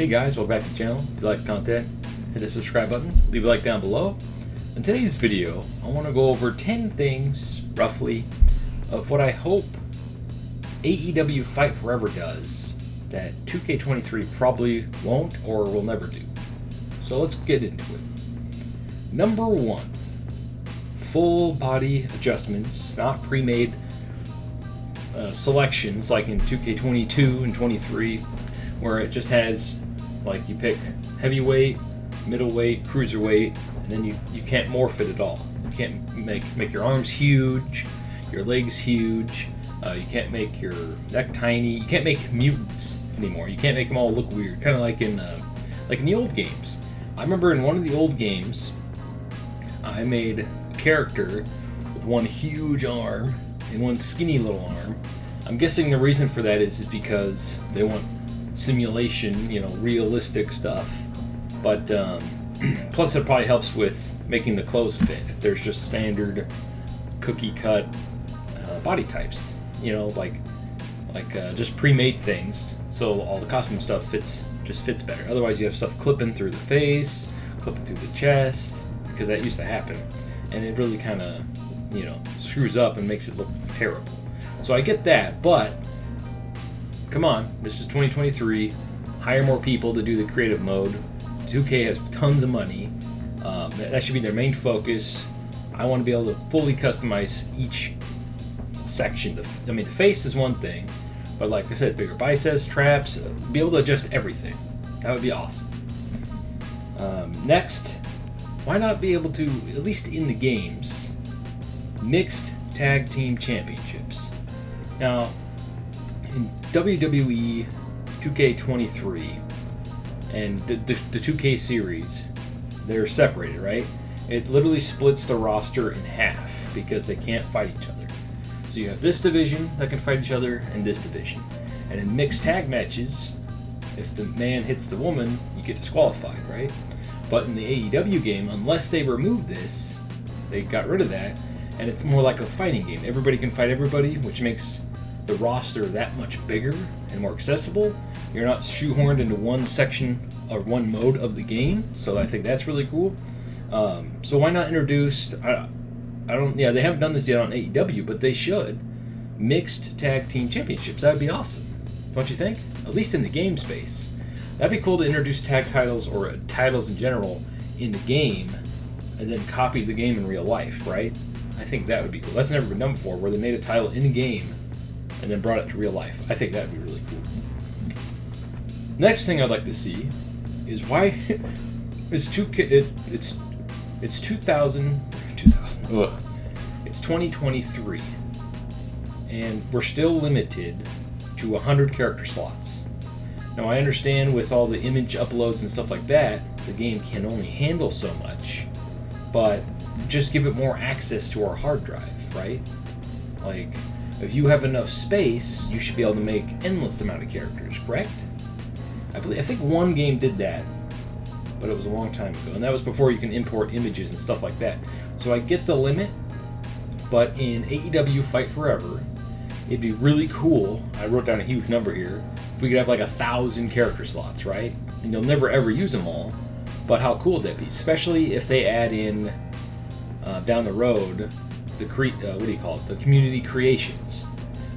Hey guys, welcome back to the channel. If you like the content, hit the subscribe button, leave a like down below. In today's video, I want to go over 10 things, roughly, of what I hope AEW Fight Forever does that 2K23 probably won't or will never do. So let's get into it. Number 1, full body adjustments, not pre-made selections like in 2K22 and 23, where it just has, like, you pick heavyweight, middleweight, cruiserweight, and then you can't morph it at all. You can't make your arms huge, your legs huge, you can't make your neck tiny, you can't make mutants anymore. You can't make them all look weird, kind of like in the old games. I remember in one of the old games, I made a character with one huge arm and one skinny little arm. I'm guessing the reason for that is because they want simulation, realistic stuff. But plus it probably helps with making the clothes fit. If there's just standard cookie cut body types, like just pre-made things, so all the costume stuff fits better. Otherwise you have stuff clipping through the face, clipping through the chest, because that used to happen, and it really kind of screws up and makes it look terrible. So I get that, but come on, this is 2023. Hire more people to do the creative mode. 2K has tons of money. That should be their main focus. I want to be able to fully customize each section. The face is one thing, but like I said, bigger biceps, traps, be able to adjust everything. That would be awesome. Next, why not be able to, at least in the games, mixed tag team championships? Now, in WWE 2K23 and the 2K series, they're separated, right? It literally splits the roster in half because they can't fight each other. So you have this division that can fight each other and this division. And in mixed tag matches, if the man hits the woman, you get disqualified, right? But in the AEW game, unless they remove this, they got rid of that, and it's more like a fighting game. Everybody can fight everybody, which makes the roster that much bigger and more accessible. You're not shoehorned into one section or one mode of the game, so I think that's really cool. So why not introduce? They haven't done this yet on AEW, but they should. Mixed tag team championships. That would be awesome, don't you think? At least in the game space, that'd be cool to introduce tag titles or titles in general in the game, and then copy the game in real life, right? I think that would be cool. That's never been done before, where they made a title in the game and then brought it to real life. I think that would be really cool. Next thing I'd like to see is why it's 2023, and we're still limited to 100 character slots. Now I understand with all the image uploads and stuff like that, the game can only handle so much, but just give it more access to our hard drive, right? Like, if you have enough space, you should be able to make endless amount of characters, correct? I think one game did that, but it was a long time ago, and that was before you can import images and stuff like that. So I get the limit, but in AEW Fight Forever, it'd be really cool. I wrote down a huge number here. If we could have like 1,000 character slots, right? And you'll never ever use them all, but how cool would that be? Especially if they add in down the road the the community creations.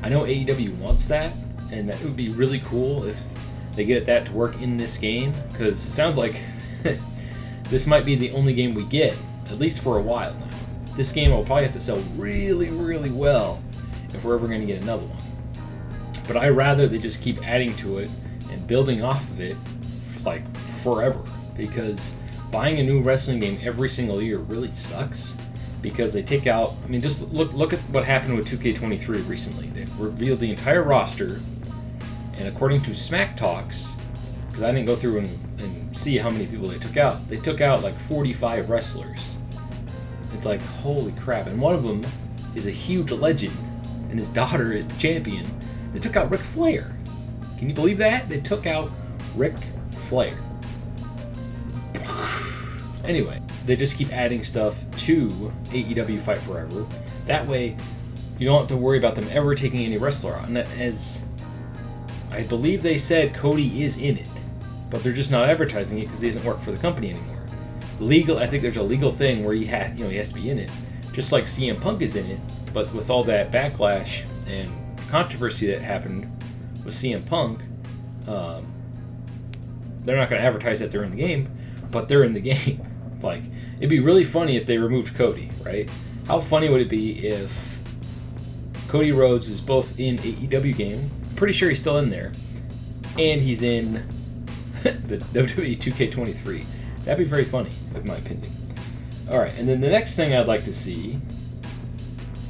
I know AEW wants that, and that would be really cool if they get that to work in this game, because it sounds like this might be the only game we get, at least for a while now. This game will probably have to sell really, really well if we're ever going to get another one. But I'd rather they just keep adding to it and building off of it like forever, because buying a new wrestling game every single year really sucks, because they take out, just look at what happened with 2K23 recently. They revealed the entire roster, and according to Smack Talks, because I didn't go through and see how many people they took out like 45 wrestlers. It's like, holy crap. And one of them is a huge legend, and his daughter is the champion. They took out Ric Flair. Can you believe that? They took out Ric Flair. Anyway, they just keep adding stuff to AEW Fight Forever. That way, you don't have to worry about them ever taking any wrestler out. And as I believe they said, Cody is in it. but they're just not advertising it because he doesn't work for the company anymore. I think there's a legal thing where he has to be in it, just like CM Punk is in it. But with all that backlash and controversy that happened with CM Punk, they're not going to advertise that they're in the game, but they're in the game. Like, it'd be really funny if they removed Cody, right? How funny would it be if Cody Rhodes is both in AEW game, pretty sure he's still in there, and he's in the WWE 2K23. That'd be very funny, in my opinion. Alright, and then the next thing I'd like to see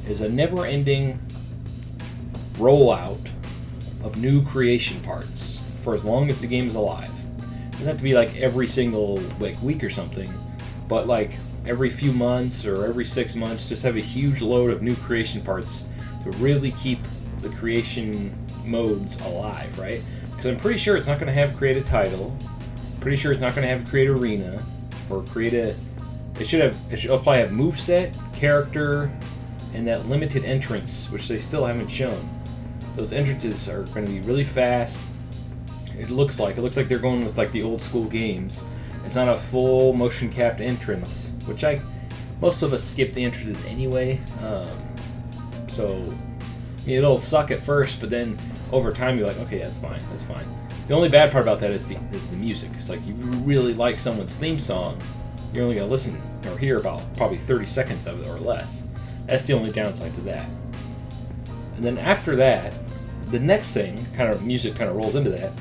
is a never-ending rollout of new creation parts for as long as the game is alive. It doesn't have to be like every single week or something, but like every few months or every 6 months, just have a huge load of new creation parts to really keep the creation modes alive, right? Because I'm pretty sure it's not going to have create a title. Pretty sure it's not going to have create arena or create a. It should probably have moveset, character, and that limited entrance, which they still haven't shown. Those entrances are going to be really fast. It looks like they're going with like the old school games. It's not a full motion capped entrance, which most of us skip the entrances anyway. So it'll suck at first, but then over time you're like, okay, that's fine. The only bad part about that is the music. It's like if you really like someone's theme song, you're only gonna listen or hear about probably 30 seconds of it or less. That's the only downside to that. And then after that, the next thing, music rolls into that,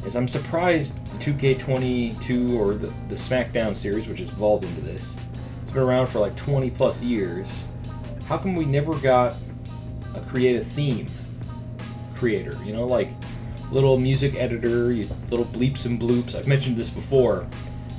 is I'm surprised the 2K22 or the SmackDown series, which has evolved into this, it's been around for like 20 plus years. How come we never got a creative theme creator? Like little music editor, little bleeps and bloops. I've mentioned this before.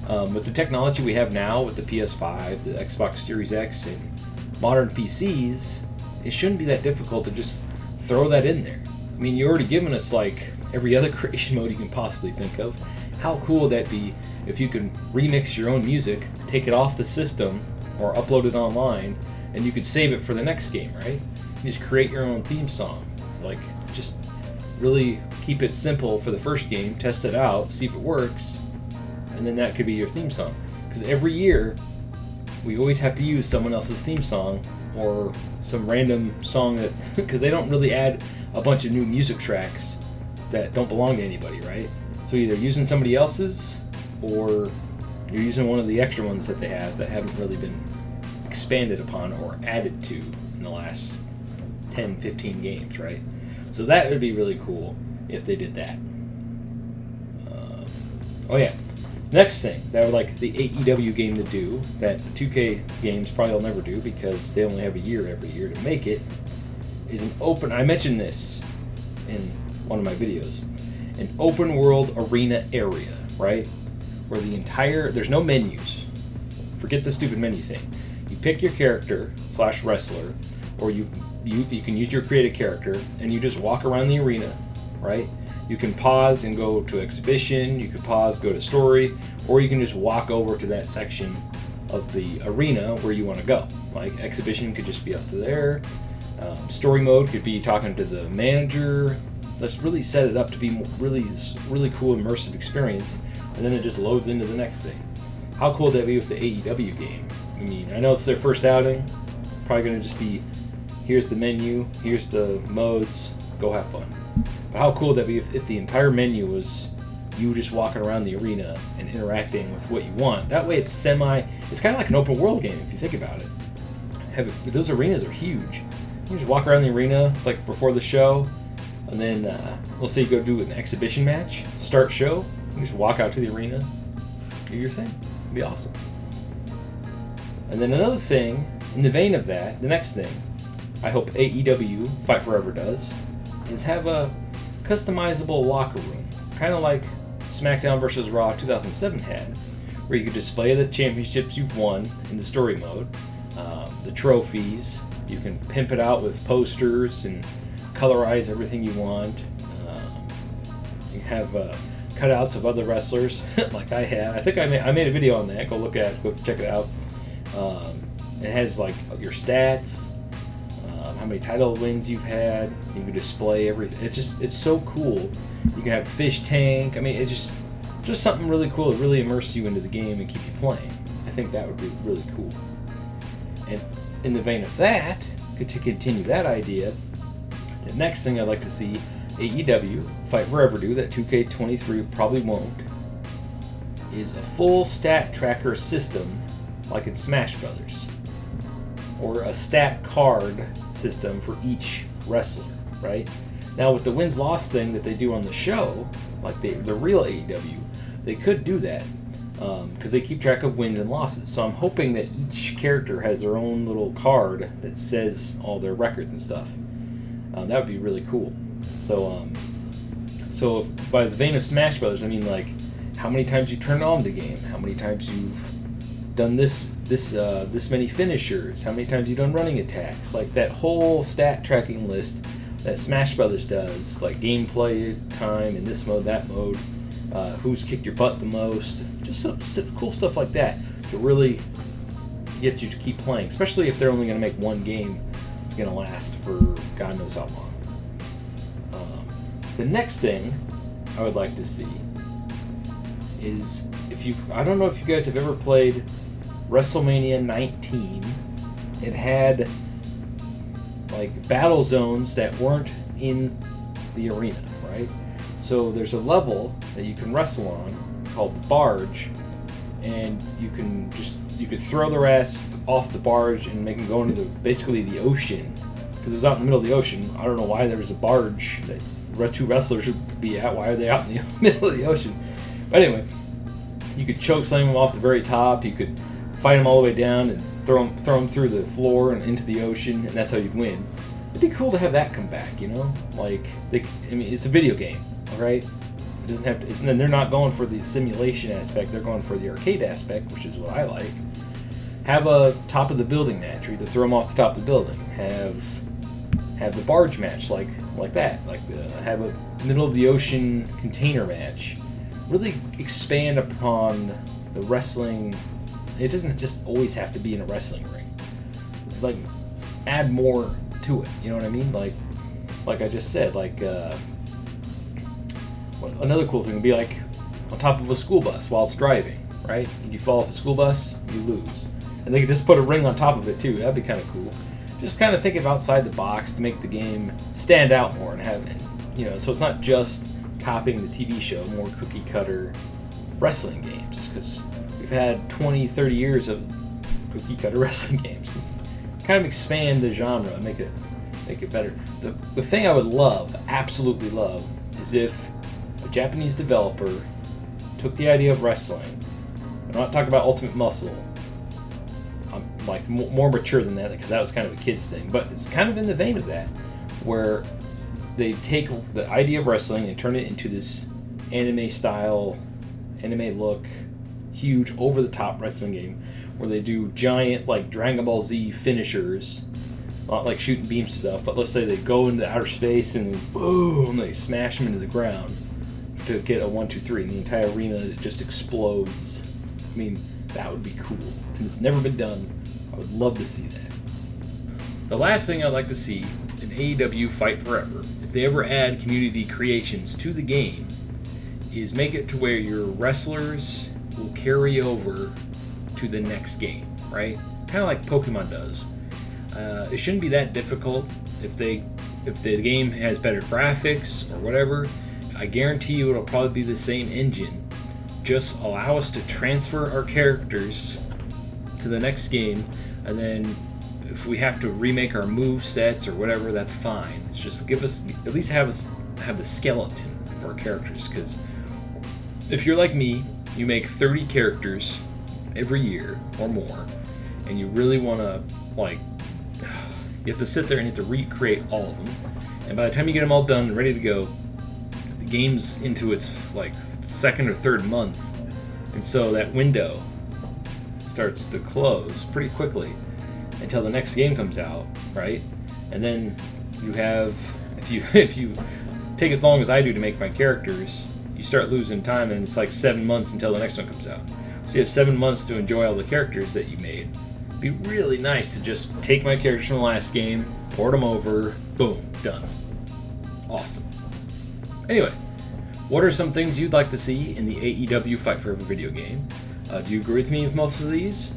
With the technology we have now with the PS5, the Xbox Series X, and modern PCs, it shouldn't be that difficult to just throw that in there. I mean, you're already given us like every other creation mode you can possibly think of. How cool would that be if you could remix your own music, take it off the system, or upload it online, and you could save it for the next game, right? You just create your own theme song. Like, just really keep it simple for the first game, test it out, see if it works, and then that could be your theme song. Because every year, we always have to use someone else's theme song or some random song that, because they don't really add a bunch of new music tracks that don't belong to anybody, right? So either using somebody else's or you're using one of the extra ones that they have that haven't really been expanded upon or added to in the last 10, 15 games, right? So that would be really cool if they did that. Oh yeah, next thing that I would like the AEW game to do, that the 2K games probably will never do because they only have a year every year to make it, is an open, I mentioned this in one of my videos, an open world arena area, right? Where there's no menus. Forget the stupid menu thing. You pick your character / wrestler, or you can use your creative character and you just walk around the arena, right? You can pause and go to exhibition, you can pause, go to story, or you can just walk over to that section of the arena where you want to go. Like exhibition could just be up to there. Story mode could be talking to the manager. Let's really set it up to be really, really cool, immersive experience, and then it just loads into the next thing. How cool would that be with the AEW game? I mean, I know it's their first outing. Probably going to just be, here's the menu, here's the modes, go have fun. But how cool would that be if the entire menu was you just walking around the arena and interacting with what you want? That way it's kind of like an open world game if you think about it. Those arenas are huge. You just walk around the arena like before the show, and then let's say you go do an exhibition match, start show, you just walk out to the arena, do your thing. It'd be awesome. And then another thing, in the vein of that, the next thing, I hope AEW Fight Forever does, is have a customizable locker room, kind of like SmackDown vs. Raw 2007 had, where you could display the championships you've won in the story mode, the trophies. You can pimp it out with posters and colorize everything you want. You have cutouts of other wrestlers, like I had. I think I made a video on that. Go check it out. It has like your stats, how many title wins you've had. You can display everything. It's so cool. You can have a fish tank. I mean, Just something really cool to really immerse you into the game and keep you playing. I think that would be really cool. And in the vein of that, to continue that idea, the next thing I'd like to see AEW Fight Forever do that 2K23 probably won't is a full stat tracker system like in Smash Brothers, or a stat card system for each wrestler, right? Now with the wins-loss thing that they do on the show, like the real AEW, they could do that because they keep track of wins and losses. So I'm hoping that each character has their own little card that says all their records and stuff. That would be really cool. So by the vein of Smash Brothers, I mean like how many times you turned on the game, how many times you've done this many finishers, how many times you've done running attacks, like that whole stat tracking list that Smash Brothers does, like gameplay time in this mode, that mode, who's kicked your butt the most, just some cool stuff like that to really get you to keep playing, especially if they're only going to make one game that's going to last for God knows how long. The next thing I would like to see is I don't know if you guys have ever played WrestleMania 19. It had like battle zones that weren't in the arena, right? So there's a level that you can wrestle on called the barge, and you could throw their ass off the barge and make them go into basically the ocean, because it was out in the middle of the ocean. I don't know why there was a barge that two wrestlers would be at. Why are they out in the middle of the ocean? But anyway, you could choke slam them off the very top. You could fight them all the way down and throw them through the floor and into the ocean, and that's how you'd win. It'd be cool to have that come back, you know? Like, it's a video game, all right? It doesn't have to. They're not going for the simulation aspect. They're going for the arcade aspect, which is what I like. Have a top of the building match, or either throw them off the top of the building. Have the barge match like that. Have a middle of the ocean container match. Really expand upon the wrestling. It doesn't just always have to be in a wrestling ring. Like, add more to it. You know what I mean? Like I just said. Another cool thing would be like on top of a school bus while it's driving, right? And you fall off a school bus, you lose. And they could just put a ring on top of it too. That'd be kind of cool. Just kind of think of outside the box to make the game stand out more and have it, so it's not just copying the TV show, more cookie cutter wrestling games, because we've had 20, 30 years of cookie cutter wrestling games. Kind of expand the genre and make it better. The thing I would love, absolutely love, is if a Japanese developer took the idea of wrestling. I'm not talking about Ultimate Muscle. I'm like more mature than that, because that was kind of a kid's thing, but it's kind of in the vein of that, where they take the idea of wrestling and turn it into this anime style, anime look, huge over-the-top wrestling game where they do giant like Dragon Ball Z finishers, not like shooting beam stuff, but let's say they go into outer space and boom, they smash them into the ground to get a 1, 2, 3, and the entire arena just explodes. I mean, that would be cool, and it's never been done. I would love to see that. The last thing I'd like to see in AEW Fight Forever, if they ever add community creations to the game, is make it to where your wrestlers will carry over to the next game, right? Kind of like Pokemon does. It shouldn't be that difficult. If the game has better graphics or whatever, I guarantee you it'll probably be the same engine. Just allow us to transfer our characters to the next game, and then if we have to remake our move sets or whatever, that's fine. It's just give us, at least have the skeleton of our characters, because if you're like me, you make 30 characters every year or more, and you really want to, you have to sit there and you have to recreate all of them, and by the time you get them all done and ready to go, the game's into its second or third month, and so that window starts to close pretty quickly until the next game comes out, right? And then you have, if you take as long as I do to make my characters, you start losing time, and it's like 7 months until the next one comes out. So you have 7 months to enjoy all the characters that you made. It'd be really nice to just take my characters from the last game, port them over, boom, done. Awesome. Anyway, What are some things you'd like to see in the AEW Fight Forever video game? Do you agree with me with most of these?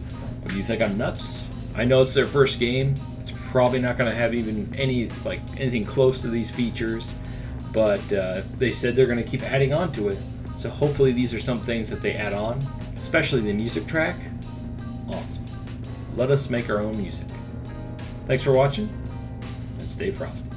Or do you think I'm nuts? I know it's their first game. It's probably not going to have even anything close to these features, but they said they're going to keep adding on to it. So hopefully these are some things that they add on, especially the music track. Awesome. Let us make our own music. Thanks for watching, and stay frosty.